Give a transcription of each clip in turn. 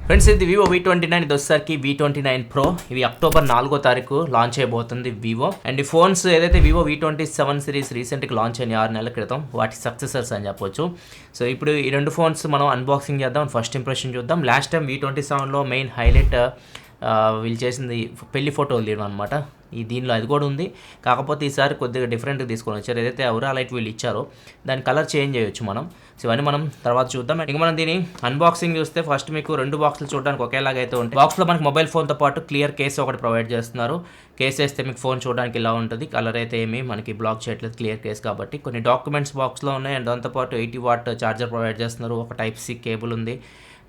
Friends, ఇది Vivo V29 ఇది వచ్చేసరికి V29 Pro. ఇవి అక్టోబర్ 4వ తారీఖు లాంచ్ అయిపోతుంది వివో. అండ్ ఈ ఫోన్స్ ఏదైతే వివో V27 సిరీస్ రీసెంట్గా లాంచ్ అయిన 6 నెలల క్రితం వాటి సక్సెసర్స్ అని చెప్పొచ్చు. సో ఇప్పుడు ఈ రెండు ఫోన్స్ మనం అన్బాక్సింగ్ చేద్దాం, ఫస్ట్ ఇంప్రెషన్ చూద్దాం. లాస్ట్ టైం V27లో మెయిన్ హైలైట్ వీళ్ళు చేసింది పెళ్లి ఫోటోలు తీయడం అనమాట. ఈ దీనిలో అది కూడా ఉంది, కాకపోతే ఈసారి కొద్దిగా డిఫరెంట్గా తీసుకొని వచ్చారు. ఏదైతే ఔరా లైట్ వీళ్ళు ఇచ్చారో దాని కలర్ చేంజ్ చేయొచ్చు మనం. సో ఇవన్నీ మనం తర్వాత చూద్దాం. ఇంకా మనం దీని అన్బాక్సింగ్ చూస్తే ఫస్ట్ మీకు రెండు బాక్సులు చూడడానికి ఒకేలాగా అయితే ఉంటాయి. బాక్స్లో మనకి మొబైల్ ఫోన్తో పాటు క్లియర్ కేస్ ఒకటి ప్రొవైడ్ చేస్తున్నారు. కేస్ వేస్తే మీకు ఫోన్ చూడడానికి ఇలా ఉంటుంది. కలర్ అయితే ఏమీ మనకి బ్లాక్ చేయట్లేదు, క్లియర్ కేస్ కాబట్టి. కొన్ని డాక్యుమెంట్స్ బాక్స్లో ఉన్నాయి. అండ్ దాంతోపాటు 80 వాట్ ఛార్జర్ ప్రొవైడ్ చేస్తున్నారు. ఒక టైప్ సి కేబుల్ ఉంది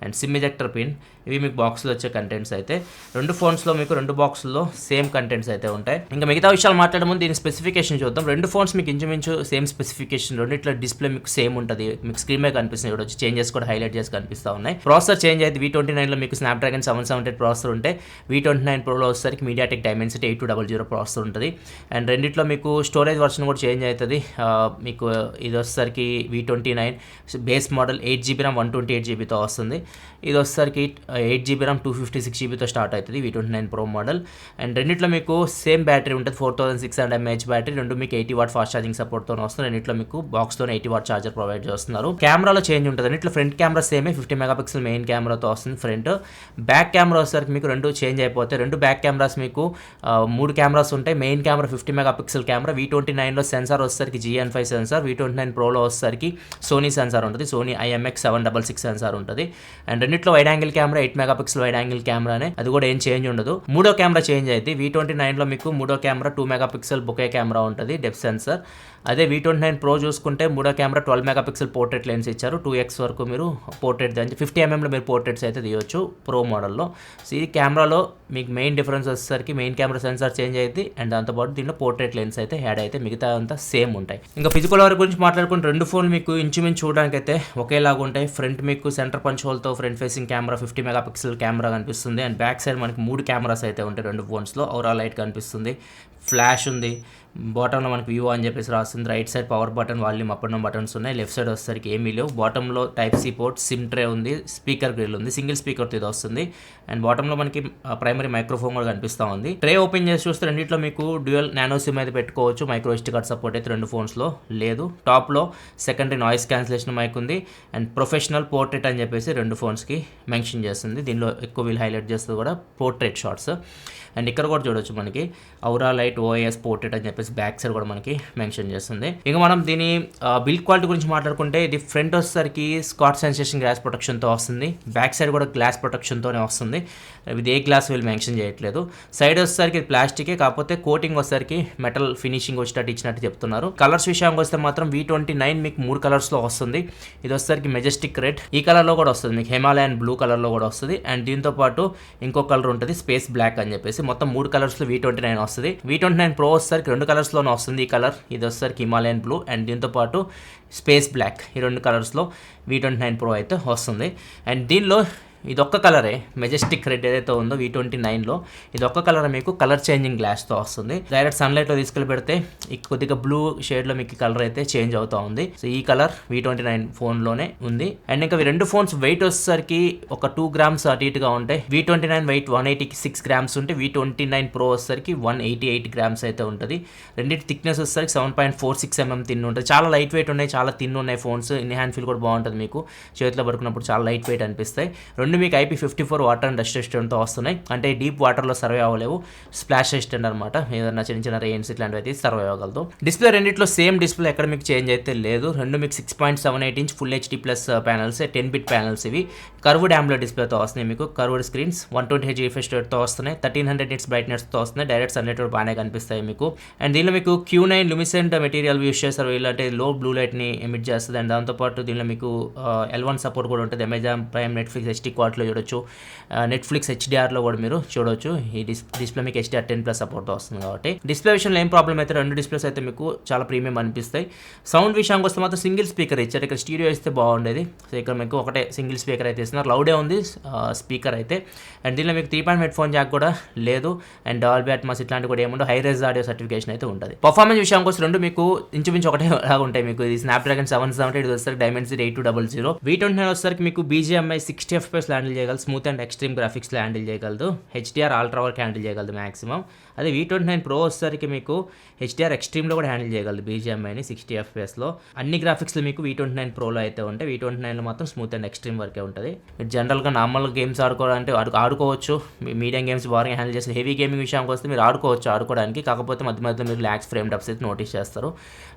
అండ్ సిమ్ ఎజెక్టర్ పిన్. ఇవి మీకు బాక్స్లో వచ్చే కంటెంట్స్ అయితే. రెండు ఫోన్స్లో మీకు రెండు బాక్సుల్లో సేమ్ కంటెంట్స్ అయితే ఉంటాయి. ఇంకా మిగతా విషయాలు మాట్లాడే ముందు దీని స్పెసిఫికేషన్ చూద్దాం. రెండు ఫోన్స్ మీకు ఇంచుమించు సేమ్ స్పెసిఫికేషన్, రెండిట్లో డిస్ప్లే మీకు సేమ్ ఉంటుంది. మీకు స్క్రీన్ మీద కనిపిస్తుంది, ఇక్కడ వచ్చి చేంజెస్ కూడా హైలైట్ చేసి కనిపిస్తూ ఉన్నాయి. ప్రాసెసర్ చేంజ్ అయితే V29లో మీకు స్నాప్డ్రాగన్ 778 ప్రాసెసర్ ఉంటే V29 Proలో వచ్చేసరికి మీడియాటెక్ డైమెన్సిటీ 8200 ప్రాసెసర్ ఉంటుంది. అండ్ రెండిట్లో మీకు స్టోరేజ్ వర్షన్ కూడా చేంజ్ అవుతుంది. మీకు ఇది వచ్చేసరికి V29 base model 8GB RAM 128GB వస్తుంది. ఇది వచ్చేసరికి 8GB RAM 256GB స్టార్ట్ అవుతుంది V29 Pro మోడల్. అండ్ రెండిట్లో మీకు సేమ్ బ్యాటరీ ఉంటుంది, 4600 mAh బ్యాటరీ. రెండు మీకు 80 వాట్ ఫాస్ట్ ఛార్జింగ్ సపోర్ట్తో వస్తుంది. రెండిట్లో మీకు బాక్స్తో 80 వాట్ ఛార్జర్ ప్రొవైడ్ చేస్తున్నారు. కెమెరాలో చేంజ్ ఉంటుంది. రెండిట్లో ఫ్రంట్ కెమెరా సేమే 50 మెగాపిక్సెల్ మెయిన్ కెమెరాతో వస్తుంది ఫ్రంట్. బ్యాక్ కెమెరా వచ్చేసరికి మీకు రెండు చేంజ్ అయిపోతాయి. రెండు బ్యాక్ కెమెరాస్ మీకు 3 కెమెరాస్ ఉంటాయి. Main camera 50 megapixel camera. V29లో సెన్సార్ వచ్చేసరికి GN5 సెన్సార్. V29 Proలో వచ్చేసరికి సోనీ సెన్సార్ ఉంటుంది, సోనీ IMX766 సెన్సార్ ఉంటుంది. అండ్ రెండిట్లో wide angle camera 8 megapixel wide angle కెమెరానే, అది కూడా ఏం చేంజ్ ఉండదు. మూడో కెమెరా చేంజ్ అయితే V29లో మీకు మూడో కెమెరా 2 మెగాపిక్సెల్ బొకే కెమెరా ఉంటుంది, డెప్త్ సెన్సర్. అదే V29 Pro చూసుకుంటే మూడో కెమెరా 12 మెగాపిక్సెల్ పోర్ట్రేట్ లెన్స్ ఇచ్చారు. 2x వరకు మీరు పోర్ట్రేట్ 50mm మీరు పోర్ట్రేట్స్ అయితే తీయొచ్చు ప్రో మోడల్లో. సో ఈ కెమెరాలో మీకు మెయిన్ డిఫరెన్స్ వచ్చేసరికి మెయిన్ కెమెరా సెన్సార్ చేంజ్ అయితే అండ్ దాంతోపాటు దీంట్లో పోర్ట్రేట్ లెన్స్ అయితే యాడ్ అయితే మిగతా అంతా సేమ్ ఉంటాయి. ఇంకా ఫిజికల్ వరకు గురించి మాట్లాడుకుంటే రెండు ఫోన్లు మీకు ఇంచుమించు చూడడానికి అయితే ఒకేలాగా ఉంటాయి. ఫ్రంట్ మీకు సెంటర్ పంచ్ హోల్తో front facing camera 50 megapixel camera కనిపిస్తుంది. అండ్ బ్యాక్ సైడ్ మనకి 3 కెమెరాస్ అయితే ఉంటాయి రెండు ఫోన్స్లో. ఔరా లైట్ కనిపిస్తుంది, ఫ్లాష్ ఉంది. బాటంలో మనకి వివో అని చెప్పేసి రాస్తుంది. Right side power button, volume up and down buttons ఉన్నాయి. లెఫ్ట్ సైడ్ వచ్చేసరికి ఏమీ లేవు. బాటంలో type C port, SIM tray ఉంది, స్పీకర్ గ్రిల్ ఉంది, సింగిల్ స్పీకర్తో ఇది వస్తుంది. అండ్ బాటంలో మనకి ప్రైమరీ మైక్రోఫోన్ కూడా కనిపిస్తూ ఉంది. ట్రే ఓపెన్ చేసి చూస్తే రెండిట్లో మీకు డ్యూయల్ నానో సిమ్ అయితే పెట్టుకోవచ్చు. మైక్రో SD కార్డ్ సపోర్ట్ అయితే రెండు ఫోన్స్లో లేదు. టాప్లో సెకండరీ నాయిస్ క్యాన్సిలేషన్ మైక్ ఉంది. అండ్ ప్రొఫెషనల్ పోర్ట్రేట్ అని చెప్పేసి రెండు ఫోన్స్కి మెన్షన్ చేస్తుంది. దీనిలో ఎక్కువ వీళ్ళు హైలైట్ చేస్తుంది కూడా పోర్ట్రేట్ షాట్స్. అండ్ ఇక్కడ కూడా చూడొచ్చు మనకి ఔరా లైట్ OIS పోర్ట్రేట్ అని చెప్పేసి బ్యాక్ సైడ్ కూడా మనకి మెన్షన్ చేస్తుంది. ఇంకా మనం దీని బిల్డ్ క్వాలిటీ గురించి మాట్లాడుకుంటే ఇది ఫ్రంట్ వచ్చేసరికి స్కాచ్ సెన్సేషన్ గ్లాస్ ప్రొటెక్షన్తో వస్తుంది. బ్యాక్ సైడ్ కూడా గ్లాస్ ప్రొటెక్షన్తోనే వస్తుంది. ఇది ఏ గ్లాస్ వీళ్ళు మెన్షన్ చేయట్లేదు. సైడ్ వచ్చేసరికి ఇది ప్లాస్టికే, కాకపోతే కోటింగ్ వచ్చేసరికి మెటల్ ఫినిషింగ్ వచ్చేటట్టు ఇచ్చినట్టు చెప్తున్నారు. కలర్స్ విషయానికి వస్తే మాత్రం V29 మీకు 3 కలర్స్లో వస్తుంది. ఇది వచ్చేసరికి మెజెస్టిక్ రెడ్, ఈ కలర్లో కూడా వస్తుంది, మీకు హిమాలయన్ బ్లూ కలర్లో కూడా వస్తుంది. అండ్ దీంతో పాటు ఇంకో కలర్ ఉంటుంది స్పేస్ బ్లాక్ అని చెప్పేసి. మొత్తం 3 కలర్స్లో V29 వస్తుంది. V29 Pro వచ్చేసరికి 2 కలర్స్లోనే వస్తుంది ఈ కలర్. ఇది వచ్చేసరికి హిమాలయన్ బ్లూ అండ్ దీంతో పాటు స్పేస్ బ్లాక్, ఈ 2 కలర్స్లో V29 Pro అయితే వస్తుంది. అండ్ దీనిలో ఇదొక్క కలరే మెజెస్టిక్ రెడ్ ఏదైతే ఉందో V29లో ఇదొక్క కలర్ మీకు కలర్ చేంజింగ్ గ్లాస్తో వస్తుంది. డైరెక్ట్ సన్లైట్లో తీసుకెళ్ళి పెడితే కొద్దిగా బ్లూ షేడ్లో మీకు కలర్ అయితే చేంజ్ అవుతూ ఉంది. సో ఈ కలర్ V29 ఫోన్లోనే ఉంది. అండ్ ఇంకా రెండు ఫోన్స్ వెయిట్ వచ్చేసరికి ఒక 2 grams అటు ఇటుగా ఉంటాయి. V29 వెయిట్ 186 grams ఉంటే V29 Pro వచ్చేసరికి 188 grams అయితే ఉంటుంది. రెండింటి థిక్నెస్ వచ్చేసరికి 7.46 mm థిన్ ఉంటుంది. చాలా లైట్ వెయిట్ ఉన్నాయి, చాలా థిన్ ఉన్నాయి ఫోన్స్. ఇన్ హ్యాండ్ ఫీల్ కూడా బాగుంటుంది, మీకు చేతిలో పడుకున్నప్పుడు చాలా లైట్ వెయిట్ అనిపిస్తాయి. రెండు మీకు IP54 వాటర్ అండ్ డస్ట్ రెసిస్టెంట్తో వస్తున్నాయి. అంటే డీప్ వాటర్లో సర్వే అవ్వలేవు, స్ప్లాష్ రెసిస్టెంట్ అనమాట. ఏదన్నా చిన్న చిన్న రెయిన్స్ ఇట్లాంటివి అయితే సర్వే అవ్వగలదు. డిస్ప్లే రెండిట్లో సేమ్ డిస్ప్లే, ఎక్కడ మీకు చేంజ్ అయితే లేదు. రెండు మీకు 6.78 inch full HD+ panels, 10-bit panels. ఇవి కర్వ్డ్ AMOLED డిస్ప్లేతో వస్తున్నాయి. మీకు కర్వ్డ్ స్క్రీన్స్ 120Hz రిఫ్రెష్ రేట్తో వస్తున్నాయి. 1300 nits బ్రైట్నెస్తో వస్తున్నాయి. డైరెక్ట్ సన్లైట్ కూడా బాగానే కనిపిస్తాయి మీకు. అండ్ దీనిలో మీకు Q9 ల్యూమిసెంట్ మెటీరియల్ యూస్ చేస్తారు. ఇలాంటి లో బ్లూ లైట్ని ఎమిట్ చేస్తుంది. అండ్ దాంతోపాటు దీనిలో మీకు L1 సపోర్ట్ కూడా ఉంటుంది. అమెజాన్ ప్రైమ్, నెట్ఫ్లిక్స్ HD క్వాలిటీలో చూడొచ్చు. నెట్ఫ్లిక్స్ HDRలో కూడా మీరు చూడొచ్చు. ఈ డిస్ప్లే మీకు HDR10+ సపోర్ట్తో వస్తుంది కాబట్టి డిస్ప్లే విషయంలో ఏం ప్రాబ్లం అయితే రెండు డిస్ప్లేస్ అయితే మీకు చాలా ప్రీమియం అనిపిస్తాయి. సౌండ్ విషయానికి వస్తే మాత్రం సింగిల్ స్పీకర్ ఇచ్చారు. ఇక్కడ స్టీరియో ఇస్తే బాగుండేది. సో ఇక్కడ మీకు ఒకటే సింగిల్ స్పీకర్ అయితే ఇస్తున్నారు. లౌడే ఉంది స్పీకర్ అయితే. అండ్ దీనిలో మీకు 3.5 హెడ్ఫోన్ జాక్ కూడా లేదు. అండ్ డాల్బీ అట్మాస్ ఇట్లాంటివి కూడా ఏముండవు. హై రేజ్ ఆడియో సర్టిఫికేషన్ అయితే ఉంటుంది. పర్ఫార్మెన్స్ విషయానికి వస్తే రెండు మీకు ఇంచుమించు ఒకటే లాగా ఉంటాయి. మీకు ఇది స్నాప్డ్రాగన్ 778 ఇది వచ్చేసరికి డైమెన్సిటీ 8200. V29 వచ్చేసరికి మీకు BGMI 60 FPS వీడియోస్లో హ్యాండిల్ చేయగలదు, స్మూత్ అండ్ ఎక్స్ట్రీమ్ గ్రాఫిక్స్లో హ్యాండిల్ చేయగలదు, హెచ్డిఆర్ అల్ట్రా వరకు హ్యాండిల్ చేయగలదు మ్యాక్సిమం. అదే V29 Pro వచ్చేసరికి మీకు హెచ్డిఆర్ ఎక్స్ట్రీమ్లో కూడా హ్యాండిల్ చేయగలదు BGMIని 60 FPSలో. అన్ని గ్రాఫిక్స్లో మీకు V29 Proలో అయితే ఉంటాయి, V29లో మాత్రం స్మూత్ అండ్ ఎక్స్ట్రీమ్ వరకే ఉంటుంది. మీరు జనరల్గా నార్మల్ గేమ్స్ ఆడుకోవాలంటే ఆడుకోవచ్చు, మీడియం గేమ్స్ బాగా హ్యాండిల్ చేస్తే. హెవీ గేమింగ్ విషయానికి వస్తే మీరు ఆడుకోవడానికి, కాకపోతే మధ్య మధ్యలో మీరు ల్యాక్స్ ఫ్రేమ్ డప్స్ అయితే నోటీస్ చేస్తారు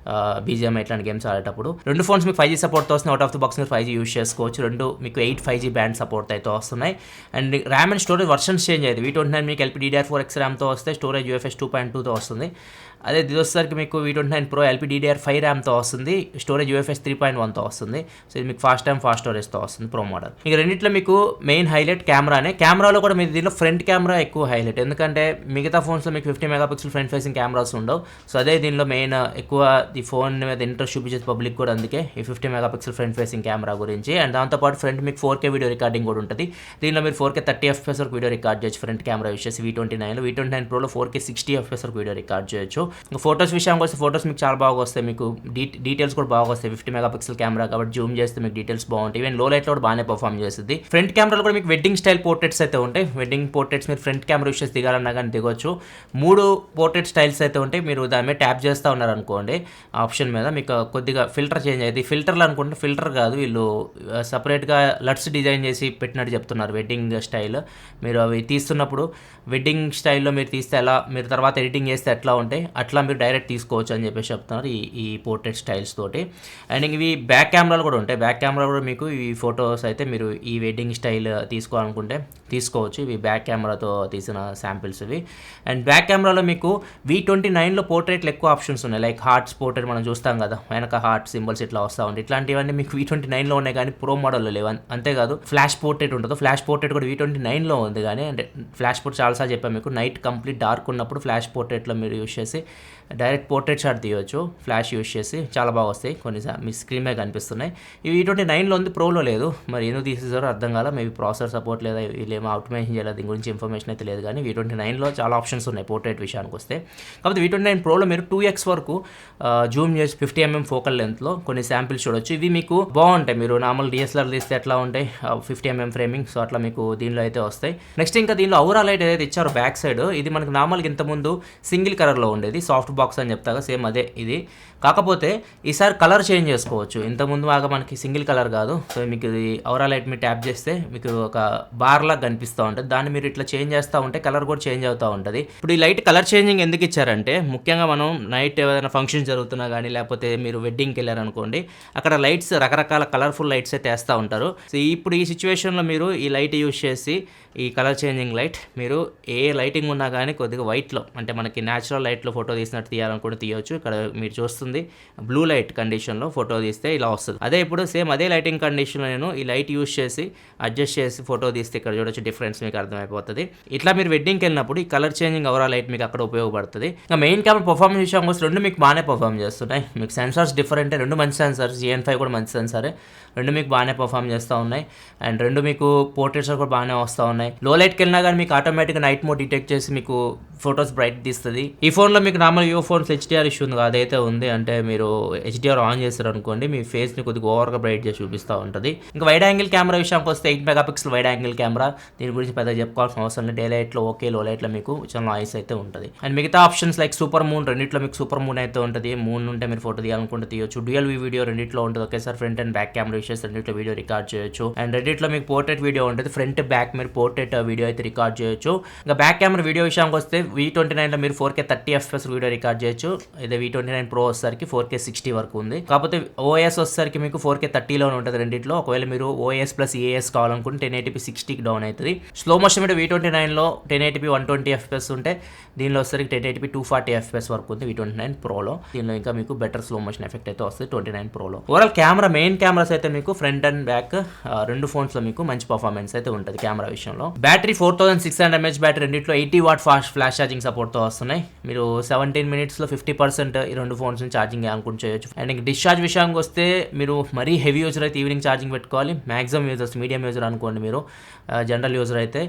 BGMI ఇట్లాంటి గేమ్స్ ఆడేటప్పుడు. రెండు ఫోన్స్ మీకు 5G సపోర్ట్తో వస్తున్నాయి, అవుట్ ఆఫ్ ది బాక్స్ మీరు 5G యూస్ చేసుకోవచ్చు. రెండు మీకు 8 5G బ్యాండ్ సపోర్ట్ అయితే వస్తున్నాయి. And RAM and storage versions change అయ్యింది. V29 మీకు LPDDR4X ర్యామ్తో వస్తే, స్టోరేజ్ UFS 2.2తో వస్తుంది. అదే ఇది వచ్చేసరికి మీకు V29 Pro LPDDR5 ర్యామ్తో వస్తుంది, స్టోరేజ్ UFS 3.1తో వస్తుంది. సో ఇది మీకు ఫాస్ట్ స్టోరేజ్తో వస్తుంది ప్రో మోడల్. ఇక రెండిట్లో మీకు మెయిన్ హైలైట్ కెమెరానే. కెమెరాలో కూడా మీరు దీనిలో ఫ్రంట్ కెమెరా ఎక్కువ హైలైట్, ఎందుకంటే మిగతా ఫోన్స్లో మీకు 50 MP ఫ్రంట్ ఫేసింగ్ కెమెరాస్ ఉండవు. సో అదే దీనిలో మెయిన్ ఎక్కువ ఈ ఫోన్ మీద ఇంట్రెస్ట్ చూపించేది పబ్లిక్ కూడా, అందుకే ఈ 50 MP ఫ్రంట్ ఫేసింగ్ కెమెరా గురించి. అండ్ దాంతోపాటు ఫ్రంట్ మీకు 4K వీడియో రికార్డింగ్ కూడా ఉంటుంది. దీనిలో మీరు 4K 30 FPS వరకు వీడియో రికార్డ్ చేయొచ్చు ఫ్రంట్ కెమెరా యూస్ చేసి. V29 Proలో 4K 60 FPS వరకు వీడియో రికార్డ్ చేయొచ్చు. ఫోటోస్ విషయానికి వస్తే ఫోటోస్ మీకు చాలా బాగా వస్తాయి, మీకు డీటెయిల్స్ కూడా బాగా వస్తాయి. 50 MP కెమెరా కాబట్టి జూమ్ చేస్తే మీకు డీటెయిల్స్ బాగుంటాయి. ఈవెన్ లో లైట్లో కూడా బాగానే పర్ఫామ్ చేస్తుంది. ఫ్రంట్ కెమెరాలో కూడా మీకు వెడ్డింగ్ స్టైల్ పోర్ట్రేట్స్ అయితే ఉంటాయి. వెడ్డింగ్ పోర్ట్రేట్స్ మీరు ఫ్రంట్ కెమెరా యూస్ చేసి దిగాలన్నా కానీ దిగొచ్చు. 3 పోర్ట్రేట్ స్టైల్స్ అయితే ఉంటాయి. మీరు దాని మీద ట్యాప్ చేస్తూ ఉన్నారనుకోండి ఆప్షన్ మీద, మీకు కొద్దిగా ఫిల్టర్ చేంజ్ అయ్యింది. ఫిల్టర్లు అనుకుంటే ఫిల్టర్ కాదు, వీళ్ళు సపరేట్గా లట్స్ డిజైన్ చేసి పెట్టినట్టు చెప్తున్నారు వెడ్డింగ్ స్టైల్. మీరు అవి తీస్తున్నప్పుడు వెడ్డింగ్ స్టైల్లో మీరు తీస్తే ఎలా, మీరు తర్వాత ఎడిటింగ్ చేస్తే ఎట్లా ఉంటాయి అట్లా మీరు డైరెక్ట్ తీసుకోవచ్చు అని చెప్పేసి చెప్తున్నారు ఈ పోర్ట్రేట్ స్టైల్స్ తోటి. అండ్ ఇవి బ్యాక్ కెమెరాలు కూడా ఉంటాయి. బ్యాక్ కెమెరా కూడా మీకు ఈ ఫొటోస్ అయితే మీరు ఈ వెడ్డింగ్ స్టైల్ తీసుకోవాలనుకుంటే తీసుకోవచ్చు. ఇవి బ్యాక్ కెమెరాతో తీసిన శాంపిల్స్ ఇవి. అండ్ బ్యాక్ కెమెరాలో మీకు V29లో పోర్ట్రేట్లు ఎక్కువ ఆప్షన్స్ ఉన్నాయి. లైక్ హార్ట్స్ పోర్ట్రేట్ మనం చూస్తాం కదా, వెనక హార్ట్ సింబల్స్ ఇట్లా వస్తూ ఉంటాయి. ఇట్లాంటివన్నీ మీకు V29లో ఉన్నాయి కానీ ప్రో మోడల్లో లేవు. అంతేకాదు ఫ్లాష్ పోర్ట్రేట్ ఉంటుంది. ఫ్లాష్ పోర్ట్రేట్ కూడా V29లో ఉంది, కానీ అంటే ఫ్లాష్ పోర్ట్రేట్ చాలాసార్లు చెప్పాను మీకు, నైట్ కంప్లీట్ డార్క్ ఉన్నప్పుడు ఫ్లాష్ పోర్ట్రేట్లో మీరు యూస్ చేసి డైరెక్ట్ పోర్ట్రేట్ షాట్ తీయవచ్చు ఫ్లాష్ యూస్ చేసి, చాలా బాగా వస్తాయి. మీ స్క్రీన్ మీద కనిపిస్తున్నాయి. ఇవి V29లో ఉంది, ప్రోలో లేదు. మరి ఎందుకు తీసేసారో అర్థం కాల. మేబీ ప్రాసెసర్ సపోర్ట్ లేదా వీళ్ళేమో ఆటోమేషన్ చేయలేదు, దీని గురించి ఇన్ఫర్మేషన్ అయితే లేదు. కానీ V29లో చాలా ఆప్షన్స్ ఉన్నాయి పోర్ట్రేట్ విషయానికి వస్తే. కాకపోతే V29 Proలో మీరు 2x వరకు జూమ్ చేసి 50 mm ఫోకల్ లెంత్లో కొన్ని శాంపిల్స్ చూడొచ్చు. ఇవి మీకు బాగుంటాయి. మీరు నార్మల్ DSLR తీస్తే ఎట్లా ఉంటాయి 50 mm ఫ్రేమింగ్, సో అట్లా మీకు దీనిలో అయితే వస్తాయి. నెక్స్ట్ ఇంకా దీనిలో ఔరా లైట్ ఏదైతే ఇచ్చారో బ్యాక్ సైడ్, ఇది మనకి నార్మల్గా ఇంతకుముందు సింగిల్ కలర్లో ఉండేది, సాఫ్ట్ బాక్స్ అని చెప్తాగా సేమ్ అదే ఇది. కాకపోతే ఈసారి కలర్ చేంజ్ చేసుకోవచ్చు. ఇంతకుముందు బాగా మనకి సింగిల్ కలర్ కాదు. సో మీకు ఇది ఔరా లైట్ మీరు ట్యాప్ చేస్తే మీకు ఒక బార్ లాగా కనిపిస్తూ ఉంటుంది. దాన్ని మీరు ఇట్లా చేంజ్ చేస్తూ ఉంటే కలర్ కూడా చేంజ్ అవుతూ ఉంటుంది. ఇప్పుడు ఈ లైట్ కలర్ చేంజింగ్ ఎందుకు ఇచ్చారంటే, ముఖ్యంగా మనం నైట్ ఏదైనా ఫంక్షన్ జరుగుతున్నా కానీ, లేకపోతే మీరు వెడ్డింగ్కి వెళ్ళారనుకోండి, అక్కడ లైట్స్ రకరకాల కలర్ఫుల్ లైట్స్ అయితే వేస్తూ ఉంటారు. సో ఇప్పుడు ఈ సిచ్యువేషన్లో మీరు ఈ లైట్ యూజ్ చేసి ఈ కలర్ చేంజింగ్ లైట్, మీరు ఏ లైటింగ్ ఉన్నా కానీ కొద్దిగా వైట్లో, అంటే మనకి న్యాచురల్ లైట్లో ఫోటో తీసినట్టు తీయాలనుకుంటే తీయవచ్చు. ఇక్కడ మీరు చూస్తుంది బ్లూ లైట్ కండిషన్లో ఫోటో తీస్తే ఇలా వస్తుంది. అదే ఇప్పుడు సేమ్ అదే లైటింగ్ కండిషన్లో నేను ఈ లైట్ యూజ్ చేసి అడ్జస్ట్ చేసి ఫోటో తీస్తే ఇక్కడ చూడొచ్చు డిఫరెన్స్ మీకు అర్థమైపోతుంది. ఇట్లా మీరు వెడ్డింగ్కి వెళ్ళినప్పుడు ఈ కలర్ చేంజింగ్ ఓవరా లైట్ మీకు అక్కడ ఉపయోగపడుతుంది. ఇంకా మెయిన్ కెమెరా పర్ఫార్మెన్స్ విషయం కోసం రెండు మీకు బాగానే పర్ఫామ్ చేస్తున్నాయి. మీకు సెన్సార్స్ డిఫరెంట్, రెండు మంచి సెన్సార్స్, GN5 కూడా మంచి సెన్సారే, రెండు మీకు బాగానే పర్ఫామ్ చేస్తూ ఉన్నాయి. అండ్ రెండు మీకు పోర్ట్రేట్స్ కూడా బాగానే వస్తూ ఉన్నాయి. లో లైట్కి వెళ్ళినా కానీ మీకు ఆటోమేటిక్గా నైట్ మోడ్ డిటెక్ట్ చేసి మీకు ఫొటోస్ బ్రైట్ తీస్తుంది. ఈ ఫోన్లో మీకు normal Vivo phones HDR issue ఉంది, అదైతే ఉంది. అంటే మీరు HDR ఆన్ చేస్తారు అనుకోండి, మీ ఫేస్ని కొద్దిగా ఓవర్గా బ్రైట్ చేసి చూపిస్తూ ఉంటుంది. ఇంకా వైడ్ యాంగిల్ కెమెరా విషయానికి వస్తే 8 MP వైడ్ యాంగిల్ కెమెరా, దీని గురించి పెద్దగా చెప్పుకోవాల్సిన అవసరం లేదు. డే లైట్లో ఓకే, లో లైట్లో మీకు చాలా నాయిస్ అయితే ఉంటుంది. అండ్ మిగతా ఆప్షన్స్ లైక్ సూపర్ మూన్, రెండిట్లో మీకు సూపర్ మూన్ అయితే ఉంటుంది. మూన్ ఉంటే మీరు ఫోటో తీయాలనుకుంటే తీయొచ్చు. డ్యూయల్ వ్యూ వీడియో రెండిట్లో ఉంటుంది. ఒకేసారి front and back camera use చేసి రెండిట్లో వీడియో రికార్డ్ చేయొచ్చు. అండ్ రెండిట్లో మీకు పోర్ట్రేట్ వీడియో ఉంటుంది. ఫ్రంట్ బ్యాక్ మీరు పోర్ట్రేట్ వీడియో అయితే రికార్డ్ చేయొచ్చు. ఇంకా బ్యాక్ కెమెరా వీడియో విషయానికి వస్తే V29లో మీరు 4K 30 FPS వీడియో రికార్డ్ చేయొచ్చు. ఇదే V29 Pro వచ్చేసరికి 4K 60 వరకు ఉంది. కాకపోతే OS వచ్చేసరికి మీకు 4K 30లోనే ఉంటుంది రెండిట్లో. ఒకవేళ మీరు OS ప్లస్ EAS కావాలనుకుంటే 1080p 60కి డౌన్ అవుతుంది. స్లో మోషన్ మీద V29లో 1080p 120 FPS ఉంటే, దీనిలో వచ్చేసరికి 1080p 240 FPS వరకు ఉంది V29 Proలో. దీనిలో ఇంకా మీకు బెటర్ స్లో మోషన్ ఎఫెక్ట్ అయితే వస్తుంది 29 Proలో. ఓవరాల్ కెమెరా మెయిన్ కెమెరాస్ అయితే మీకు ఫ్రంట్ అండ్ బ్యాక్ రెండు ఫోన్స్లో మీకు మంచి పర్ఫార్మెన్స్ అయితే ఉంటుంది కెమెరా విషయంలో. బ్యాటరీ 4600 mAh బ్యాటరీ, రెండిట్లో 80 వాట్ ఫాస్ట్ ఫ్లాష్ ఛార్జింగ్ సపోర్ట్తో వస్తున్నాయి. మీరు 17 మినిట్స్లో 50% ఈ రెండు ఫోన్స్ ఛార్జింగ్ అనుకుంటూ చేయొచ్చు. అండ్ ఇంక డిశ్చార్జ్ విషయానికి వస్తే మీరు మరీ హెవీ యూజర్ అయితే ఈవినింగ్ ఛార్జింగ్ పెట్టుకోవాలి. మ్యాక్సిమం యూజర్స్ మీడియం యూజర్ అనుకోండి మీరు, జనరల్ యూజర్ అయితే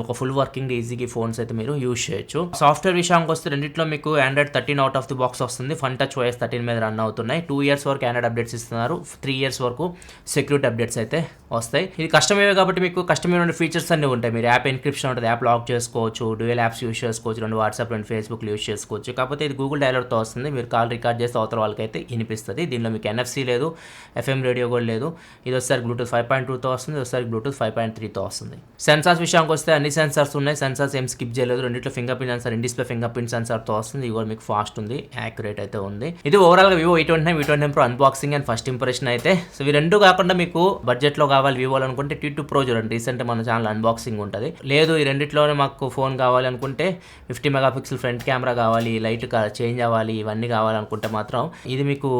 ఒక ఫుల్ వర్కింగ్ ఈజీగా ఫోన్స్ అయితే మీరు యూజ్ చేయొచ్చు. సాఫ్ట్వేర్ విషయానికి వస్తే రెండిట్లో మీకు Android 13 out of the box వస్తుంది. ఫన్ టచ్ OS 13 మీద రన్ అవుతున్నాయి. 2 years వరకు ఆండ్రాయిడ్ అప్డేట్స్ ఇస్తున్నారు. 3 years వరకు సెక్యూరిటీ అప్డేట్స్ అయితే వస్తాయి. ఇది కస్టమైవ్ కాబట్టి మీకు కస్టమైవ్ ఫీచర్స్ అన్నీ ఉంటాయి. మీరు యాప్ ఎన్క్రిప్షన్ ఉంటుంది, యాప్ లాక్ చేసుకోవచ్చు, డ్యూయల్ యాప్స్ యూజ్ చేసుకోవచ్చు, 2 వాట్సాప్ 2 ఫేస్బుక్ యూజ్ చేసుకోవచ్చు. కాకపోతే ఇది గూగుల్ డైలర్తో వస్తుంది. మీరు కాల్ రికార్డ్ చేస్తే అవతల వాళ్ళకైతే వినిపిస్తుంది. దీనిలో మీకు NFC లేదు, FM రేడియో కూడా లేదు. ఇది ఒకసారి బ్లూటూత్ 5.2తో వస్తుంది, ఒకసారి బ్లూటూత్ 5.3తో వస్తుంది. సెన్సార్స్ విషయానికి వస్తే అన్ని సెన్సార్స్ ఉన్నాయి. సెన్సార్స్ ఏం స్కిప్ చేయలేదు. రెండిట్లో fingerprint sensor, in display fingerprint సెన్సార్తో వస్తుంది. ఇది కూడా మీకు ఫాస్ట్ ఉంది, యాక్యురేట్ అయితే ఉంది. ఇది ఓవరాల్గా Vivo V29 Pro unboxing and first impression అయితే. సో ఇవి రెండు కాకుండా మీకు బడ్జెట్లో కావాలి వివోలో అనుకుంటే T2 Pro చూడండి, రీసెంట్ మన ఛానల్ అన్బాక్సింగ్ ఉంటుంది. లేదు ఈ రెండిట్లోనే మాకు ఫోన్ కావాలి అనుకుంటే 50 మెగాపిక్సెల్ ఫ్రంట్ కెమెరా కావాలి, లైట్ చేంజ్ అవ్వాలి, ఇవన్నీ కావాలనుకుంటే మాత్రం ఇది మీకు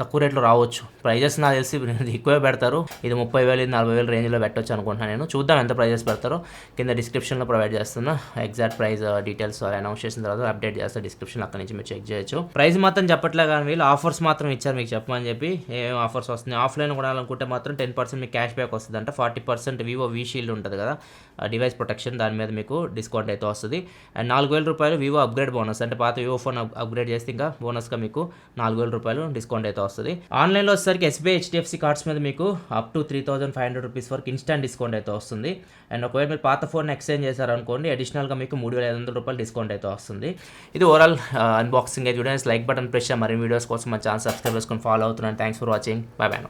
తక్కువ రేట్లో రావచ్చు. ప్రైజెస్ నాకు తెలిసి ఎక్కువే పెడతారు. ఇది 30,000 40,000 రేంజ్లో పెట్టవచ్చు అనుకుంటున్నాను నేను. చూద్దాం ఎంత ప్రైజెస్ పెడతారో. కింద డిస్క్రిప్షన్లో ప్రొవైడ్ చేస్తున్నా. ఎగ్జాక్ట్ ప్రైస్ డీటెయిల్స్ అనౌన్స్ చేసిన తర్వాత అప్డేట్ చేస్తే డిస్క్రిప్షన్ అక్కడ నుంచి మీరు చెక్ చేయొచ్చు. ప్రైస్ మాత్రం చెప్పట్లే కానీ వీళ్ళు ఆఫర్స్ మాత్రం ఇచ్చారు మీకు చెప్పమని చెప్పి. ఏం ఆఫర్స్ వస్తున్నాయి, ఆఫ్లైన్ కొనాలనుకుంటే మాత్రం 10% మీకు క్యాష్ బ్యాక్ వస్తుంది అంట. 40% వివో V షీల్డ్ ఉంటుంది కదా, డివైస్ ప్రొటెక్షన్, దాని మీద మీకు డిస్కౌంట్ అయితే వస్తుంది. అండ్ 4,000 రూపాయలు వివో అప్గ్రేడ్ బోనస్, అంటే పాత వివో ఫోన్ అప్గ్రేడ్ చేస్తే ఇంకా బోనస్గా మీకు 4,000 రూపాయలు డిస్కౌంట్ అయితే వస్తుంది. ఆన్లైన్లో వచ్చేసరికి SBI HDFC కార్డ్స్ మీద మీకు అప్ టు 3,500 రూపీస్ వరకు ఇన్స్టాంట్ డిస్కౌంట్ అయితే వస్తుంది. అండ్ ఒకవేళ మీరు పాత ఫోన్ ఎక్స్చేంజ్ చేశారనుకోండి అడిషనల్గా మీకు 3,500 రూపాయలు డిస్కౌంట్ అయితే వస్తుంది. ఇది ఓవరాల్ అన్బాక్సింగ్ అయితే చూడండి. లైక్ బటన్ ప్రెస్ చేయండి. మరిన్ని వీడియోస్ కోసం మా ఛానల్ సబ్స్క్రైబ్ చేసుకొని ఫాలో అవుతున్నాను. Thanks for watching. By by.